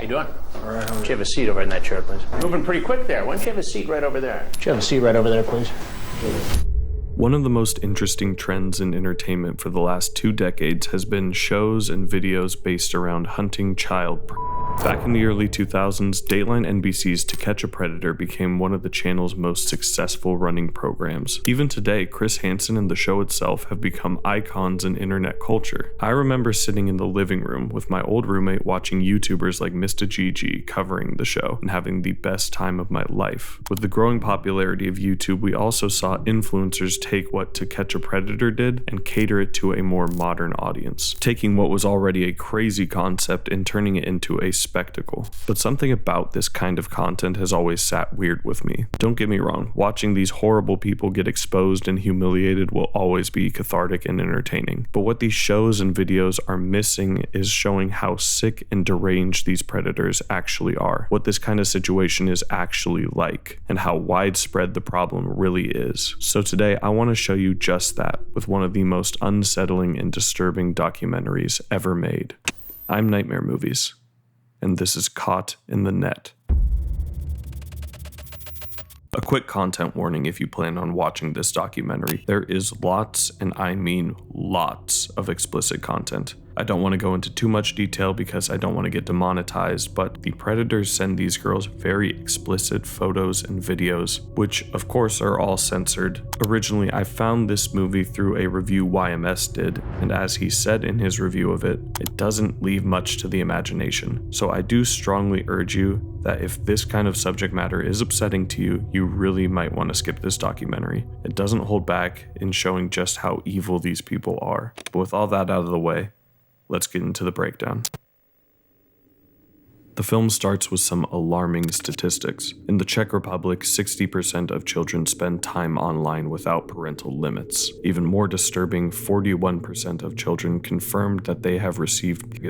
How you doing? All right, Why don't you have a seat over in that chair, please? Moving pretty quick there. Why don't you have a seat right over there? Why don't you have a seat right over there, please? One of the most interesting trends in entertainment for the last 2 decades has been shows and videos based around hunting child prey. Back in the early 2000s, Dateline NBC's To Catch a Predator became one of the channel's most successful running programs. Even today, Chris Hansen and the show itself have become icons in internet culture. I remember sitting in the living room with my old roommate watching YouTubers like Mr. GG covering the show and having the best time of my life. With the growing popularity of YouTube, we also saw influencers take what To Catch a Predator did and cater it to a more modern audience, taking what was already a crazy concept and turning it into a spectacle. But something about this kind of content has always sat weird with me. Don't get me wrong, watching these horrible people get exposed and humiliated will always be cathartic and entertaining. But what these shows and videos are missing is showing how sick and deranged these predators actually are, what this kind of situation is actually like, and how widespread the problem really is. So today I want to show you just that with one of the most unsettling and disturbing documentaries ever made. I'm Nightmare Movies, and this is Caught in the Net. A quick content warning if you plan on watching this documentary. There is lots, and I mean lots, of explicit content. I don't want to go into too much detail because I don't want to get demonetized, but the predators send these girls very explicit photos and videos, which of course are all censored. Originally, I found this movie through a review YMS did, and as he said in his review of it, it doesn't leave much to the imagination. So I do strongly urge you that if this kind of subject matter is upsetting to you, you really might want to skip this documentary. It doesn't hold back in showing just how evil these people are. But with all that out of the way, let's get into the breakdown. The film starts with some alarming statistics. In the Czech Republic, 60% of children spend time online without parental limits. Even more disturbing, 41% of children confirmed that they have received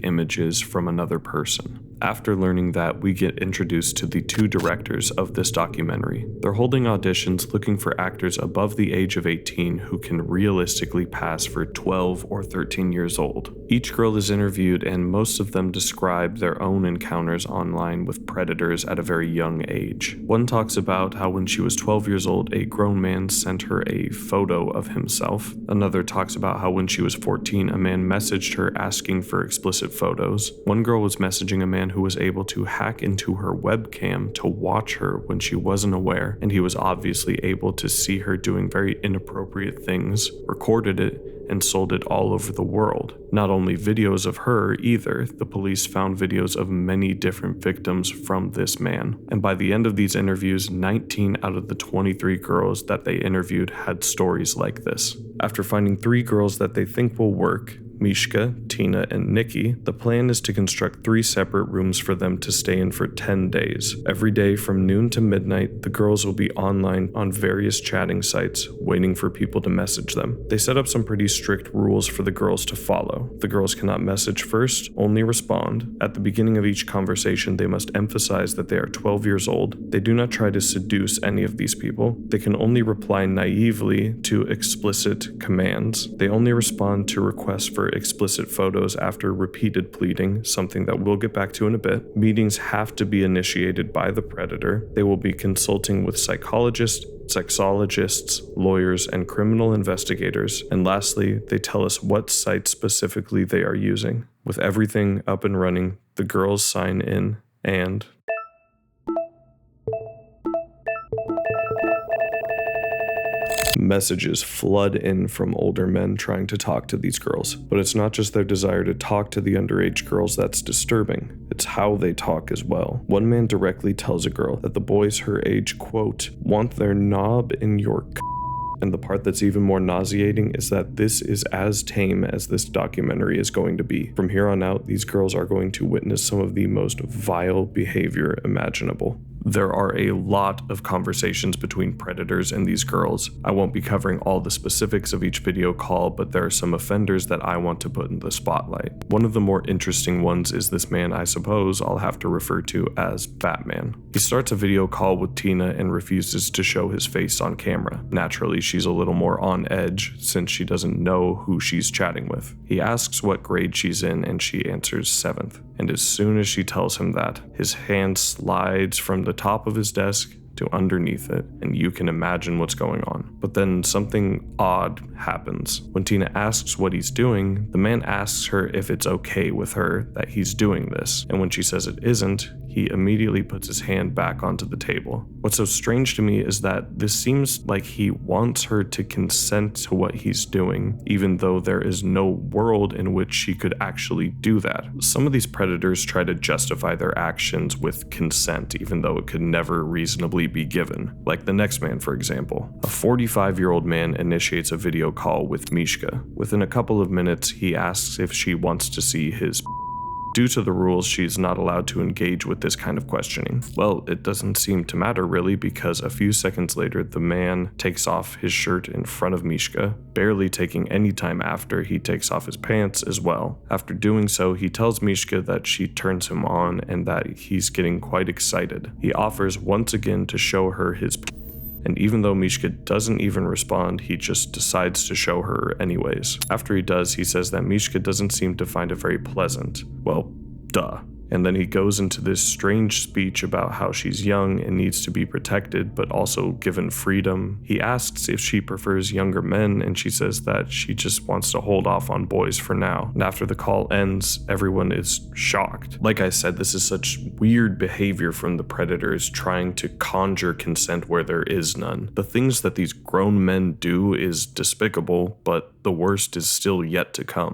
images from another person. After learning that, we get introduced to the 2 directors of this documentary. They're holding auditions looking for actors above the age of 18 who can realistically pass for 12 or 13 years old. Each girl is interviewed, and most of them describe their own encounters online with predators at a very young age. One talks about how when she was 12 years old, a grown man sent her a photo of himself. Another talks about how when she was 14, a man messaged her asking for explicit photos. One girl was messaging a man who was able to hack into her webcam to watch her when she wasn't aware, and he was obviously able to see her doing very inappropriate things, recorded it, and sold it all over the world. Not only videos of her either, the police found videos of many different victims from this man. And by the end of these interviews, 19 out of the 23 girls that they interviewed had stories like this. After finding 3 girls that they think will work, Mishka, Tina, and Nikki, the plan is to construct 3 separate rooms for them to stay in for 10 days. Every day from noon to midnight, the girls will be online on various chatting sites, waiting for people to message them. They set up some pretty strict rules for the girls to follow. The girls cannot message first, only respond. At the beginning of each conversation, they must emphasize that they are 12 years old. They do not try to seduce any of these people. They can only reply naively to explicit commands. They only respond to requests for explicit photos after repeated pleading, something that we'll get back to in a bit. Meetings have to be initiated by the predator. They will be consulting with psychologists, sexologists, lawyers, and criminal investigators. And lastly, they tell us what site specifically they are using. With everything up and running, the girls sign in and messages flood in from older men trying to talk to these girls. But it's not just their desire to talk to the underage girls that's disturbing, it's how they talk as well. One man directly tells a girl that the boys her age, quote, want their knob in your and the part that's even more nauseating is that this is as tame as this documentary is going to be. From here on out, these girls are going to witness some of the most vile behavior imaginable. There are a lot of conversations between predators and these girls. I won't be covering all the specifics of each video call, but there are some offenders that I want to put in the spotlight. One of the more interesting ones is this man I suppose I'll have to refer to as Batman. He starts a video call with Tina and refuses to show his face on camera. Naturally, she's a little more on edge since she doesn't know who she's chatting with. He asks what grade she's in and she answers 7th. And as soon as she tells him that, his hand slides from the top of his desk to underneath it, and you can imagine what's going on. But then something odd happens. When Tina asks what he's doing, the man asks her if it's okay with her that he's doing this, and when she says it isn't, he immediately puts his hand back onto the table. What's so strange to me is that this seems like he wants her to consent to what he's doing, even though there is no world in which she could actually do that. Some of these predators try to justify their actions with consent, even though it could never reasonably be given. Like the next man, for example. A 45-year-old man initiates a video call with Mishka. Within a couple of minutes, he asks if she wants to see his. Due to the rules, she's not allowed to engage with this kind of questioning. Well, it doesn't seem to matter really, because a few seconds later, the man takes off his shirt in front of Mishka, barely taking any time after he takes off his pants as well. After doing so, he tells Mishka that she turns him on and that he's getting quite excited. He offers once again to show her his. And even though Mishka doesn't even respond, he just decides to show her anyways. After he does, he says that Mishka doesn't seem to find it very pleasant. Well, duh. And then he goes into this strange speech about how she's young and needs to be protected, but also given freedom. He asks if she prefers younger men, and she says that she just wants to hold off on boys for now. And after the call ends, everyone is shocked. Like I said, this is such weird behavior from the predators, trying to conjure consent where there is none. The things that these grown men do is despicable, but the worst is still yet to come.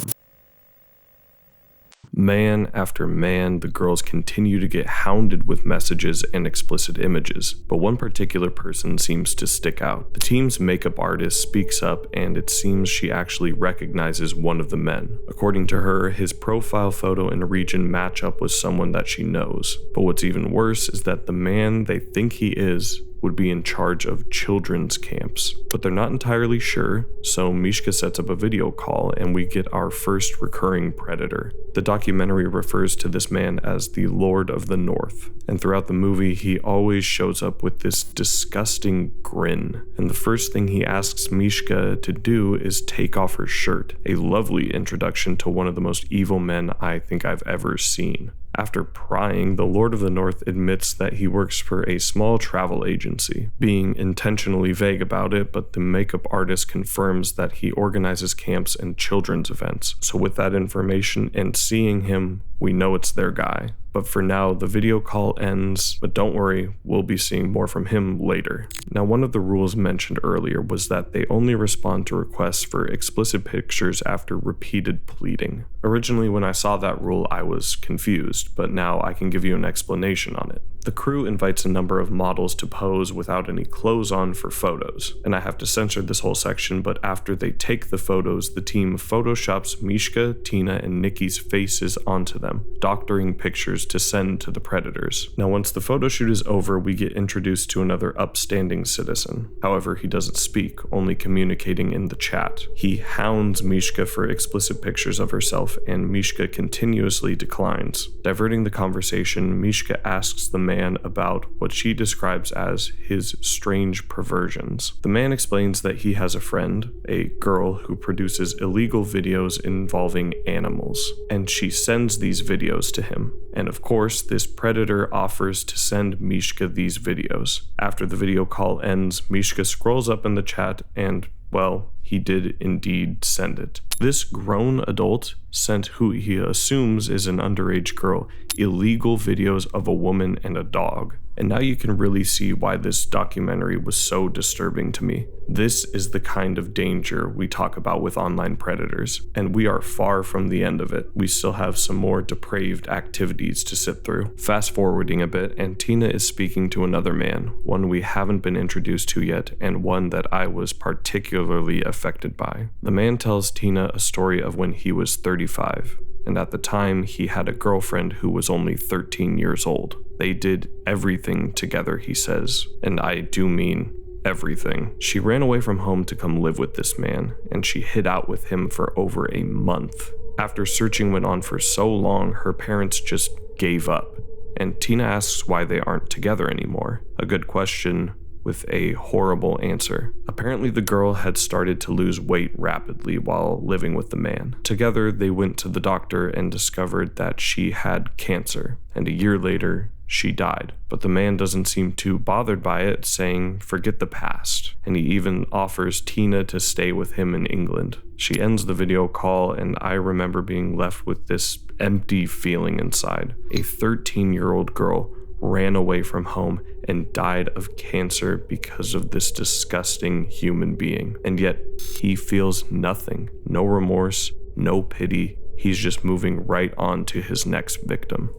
Man after man, the girls continue to get hounded with messages and explicit images, but one particular person seems to stick out. The team's makeup artist speaks up, and it seems she actually recognizes one of the men. According to her, his profile photo and region match up with someone that she knows. But what's even worse is that the man they think he is would be in charge of children's camps, but they're not entirely sure, so Mishka sets up a video call and we get our first recurring predator. The documentary refers to this man as the Lord of the North, and throughout the movie he always shows up with this disgusting grin, and the first thing he asks Mishka to do is take off her shirt, a lovely introduction to one of the most evil men I think I've ever seen. After prying, the Lord of the North admits that he works for a small travel agency, being intentionally vague about it, but the makeup artist confirms that he organizes camps and children's events. So with that information and seeing him, we know it's their guy. But for now, the video call ends, but don't worry, we'll be seeing more from him later. Now, one of the rules mentioned earlier was that they only respond to requests for explicit pictures after repeated pleading. Originally, when I saw that rule, I was confused, but now I can give you an explanation on it. The crew invites a number of models to pose without any clothes on for photos, and I have to censor this whole section, but after they take the photos, the team photoshops Mishka, Tina, and Nikki's faces onto them, doctoring pictures to send to the predators. Now, once the photo shoot is over, we get introduced to another upstanding citizen. However, he doesn't speak, only communicating in the chat. He hounds Mishka for explicit pictures of herself, and Mishka continuously declines. Diverting the conversation, Mishka asks the man about what she describes as his strange perversions. The man explains that he has a friend, a girl who produces illegal videos involving animals, and she sends these videos to him. And of course, this predator offers to send Mishka these videos. After the video call ends, Mishka scrolls up in the chat and, well, he did indeed send it. This grown adult sent who he assumes is an underage girl illegal videos of a woman and a dog. And now you can really see why this documentary was so disturbing to me. This is the kind of danger we talk about with online predators, and we are far from the end of it. We still have some more depraved activities to sit through. Fast forwarding a bit, and Tina is speaking to another man, one we haven't been introduced to yet, and one that I was particularly affected by. The man tells Tina a story of when he was 35. And at the time, he had a girlfriend who was only 13 years old. They did everything together, he says, and I do mean everything. She ran away from home to come live with this man, and she hid out with him for over a month. After searching went on for so long, her parents just gave up, and Tina asks why they aren't together anymore. A good question, with a horrible answer. Apparently, the girl had started to lose weight rapidly while living with the man. Together, they went to the doctor and discovered that she had cancer, and a year later, she died. But the man doesn't seem too bothered by it, saying, "Forget the past." And he even offers Tina to stay with him in England. She ends the video call, and I remember being left with this empty feeling inside. A 13-year-old girl ran away from home and died of cancer because of this disgusting human being. And yet, he feels nothing. No remorse, no pity. He's just moving right on to his next victim.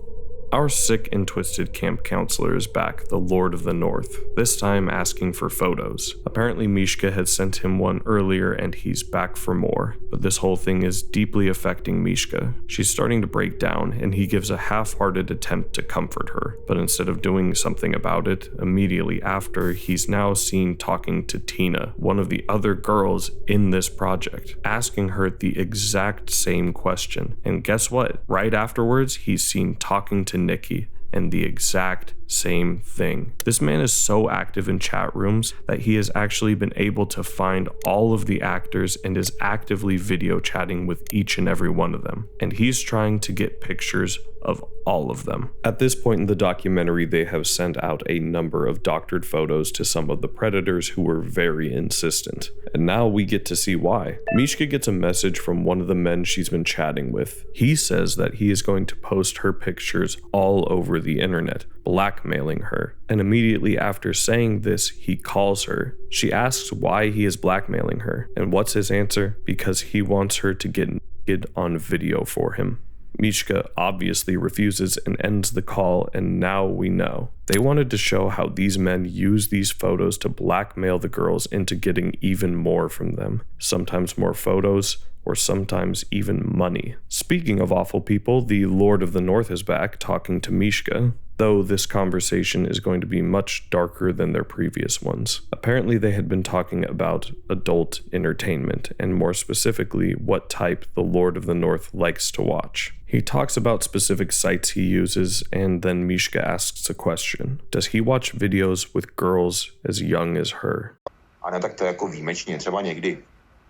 Our sick and twisted camp counselor is back, the Lord of the North, this time asking for photos. Apparently Mishka had sent him one earlier and he's back for more, but this whole thing is deeply affecting Mishka. She's starting to break down and he gives a half-hearted attempt to comfort her, but instead of doing something about it, immediately after, he's now seen talking to Tina, one of the other girls in this project, asking her the exact same question. And guess what? Right afterwards, he's seen talking to Nikki, and the exact same thing. This man is so active in chat rooms that he has actually been able to find all of the actors and is actively video chatting with each and every one of them. And he's trying to get pictures of all of them. At this point in the documentary, they have sent out a number of doctored photos to some of the predators who were very insistent. And now we get to see why. Mishka gets a message from one of the men she's been chatting with. He says that he is going to post her pictures all over the internet, blackmailing her. And immediately after saying this, he calls her. She asks why he is blackmailing her. And what's his answer? Because he wants her to get naked on video for him. Mishka obviously refuses and ends the call, and now we know. They wanted to show how these men use these photos to blackmail the girls into getting even more from them. Sometimes more photos, or sometimes even money. Speaking of awful people, the Lord of the North is back talking to Mishka, though this conversation is going to be much darker than their previous ones. Apparently they had been talking about adult entertainment, and more specifically, what type the Lord of the North likes to watch. He talks about specific sites he uses, and then Mishka asks a question. Does he watch videos with girls as young as her? Ano, tak to je jako výjimečně, třeba někdy.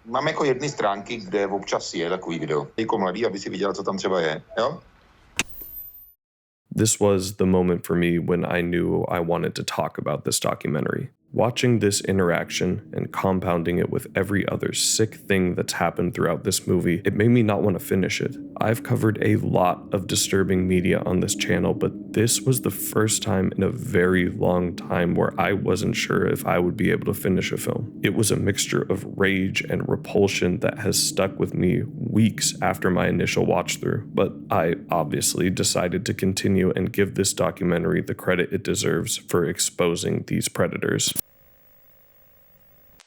Mám jako jedny stránky, kde občas je takový video. Jako mladý, aby si viděl, co tam třeba je, jo? This was the moment for me when I knew I wanted to talk about this documentary. Watching this interaction and compounding it with every other sick thing that's happened throughout this movie, it made me not want to finish it. I've covered a lot of disturbing media on this channel, but this was the first time in a very long time where I wasn't sure if I would be able to finish a film. It was a mixture of rage and repulsion that has stuck with me weeks after my initial watch through, but I obviously decided to continue and give this documentary the credit it deserves for exposing these predators.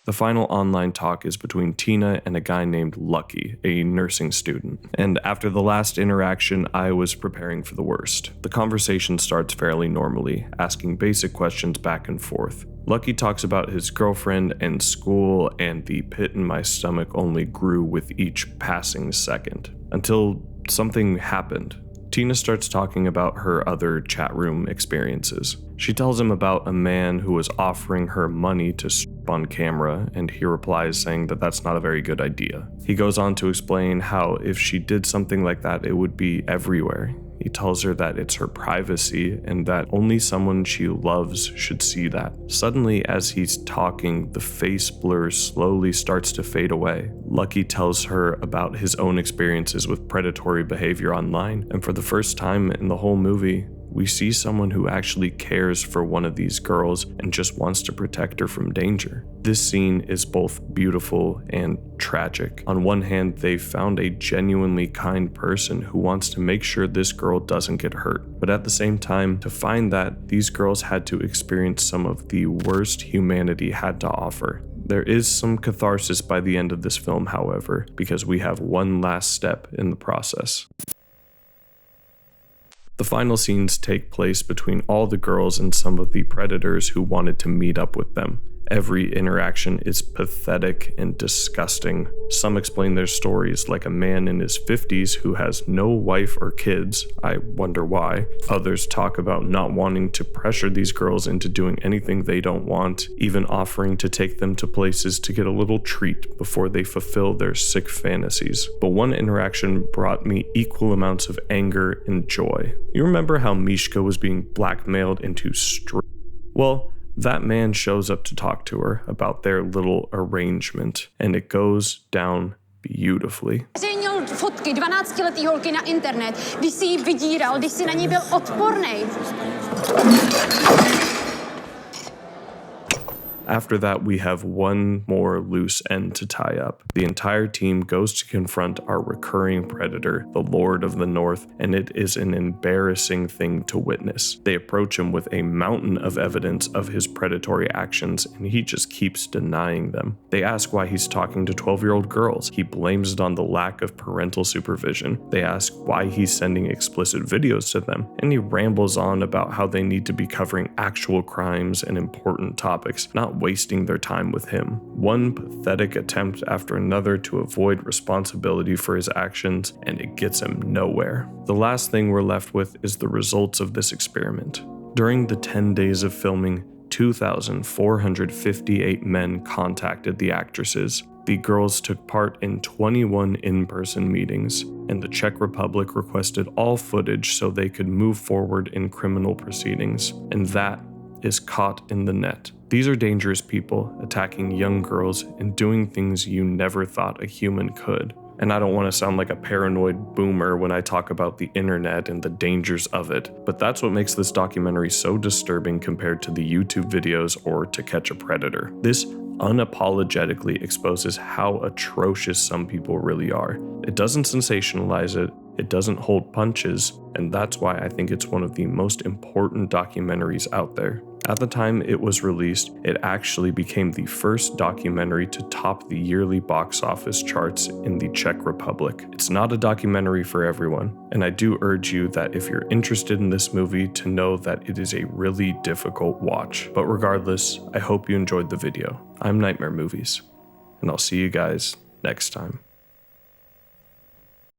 The final online talk is between Tina and a guy named Lucky, a nursing student. And after the last interaction, I was preparing for the worst. The conversation starts fairly normally, asking basic questions back and forth. Lucky talks about his girlfriend and school, and the pit in my stomach only grew with each passing second. Until something happened. Tina starts talking about her other chat room experiences. She tells him about a man who was offering her money to strip on camera, and he replies saying that that's not a very good idea. He goes on to explain how if she did something like that, it would be everywhere. He tells her that it's her privacy and that only someone she loves should see that. Suddenly, as he's talking, the face blur slowly starts to fade away. Lucky tells her about his own experiences with predatory behavior online, and for the first time in the whole movie, we see someone who actually cares for one of these girls and just wants to protect her from danger. This scene is both beautiful and tragic. On one hand, they found a genuinely kind person who wants to make sure this girl doesn't get hurt. But at the same time, to find that, these girls had to experience some of the worst humanity had to offer. There is some catharsis by the end of this film, however, because we have one last step in the process. The final scenes take place between all the girls and some of the predators who wanted to meet up with them. Every interaction is pathetic and disgusting. Some explain their stories like a man in his 50s who has no wife or kids. I wonder why. Others talk about not wanting to pressure these girls into doing anything they don't want, even offering to take them to places to get a little treat before they fulfill their sick fantasies. But one interaction brought me equal amounts of anger and joy. You remember how Mishka was being blackmailed into Well, that man shows up to talk to her about their little arrangement, and it goes down beautifully. Zveřejnil fotky 12letý holky na internet, když si ji vydíral, když si na ní byl odpornej. After that, we have one more loose end to tie up. The entire team goes to confront our recurring predator, the Lord of the North, and it is an embarrassing thing to witness. They approach him with a mountain of evidence of his predatory actions, and he just keeps denying them. They ask why he's talking to 12-year-old girls. He blames it on the lack of parental supervision. They ask why he's sending explicit videos to them, and he rambles on about how they need to be covering actual crimes and important topics, not wasting their time with him. One pathetic attempt after another to avoid responsibility for his actions, and it gets him nowhere. The last thing we're left with is the results of this experiment. During the 10 days of filming, 2,458 men contacted the actresses. The girls took part in 21 in-person meetings, and the Czech Republic requested all footage so they could move forward in criminal proceedings, and that is caught in the net. These are dangerous people attacking young girls and doing things you never thought a human could. And I don't want to sound like a paranoid boomer when I talk about the internet and the dangers of it, but that's what makes this documentary so disturbing compared to the YouTube videos or To Catch a Predator. This unapologetically exposes how atrocious some people really are. It doesn't sensationalize it, it doesn't hold punches, and that's why I think it's one of the most important documentaries out there. At the time it was released, it actually became the first documentary to top the yearly box office charts in the Czech Republic. It's not a documentary for everyone, and I do urge you that if you're interested in this movie to know that it is a really difficult watch. But regardless, I hope you enjoyed the video. I'm Nightmare Movies, and I'll see you guys next time.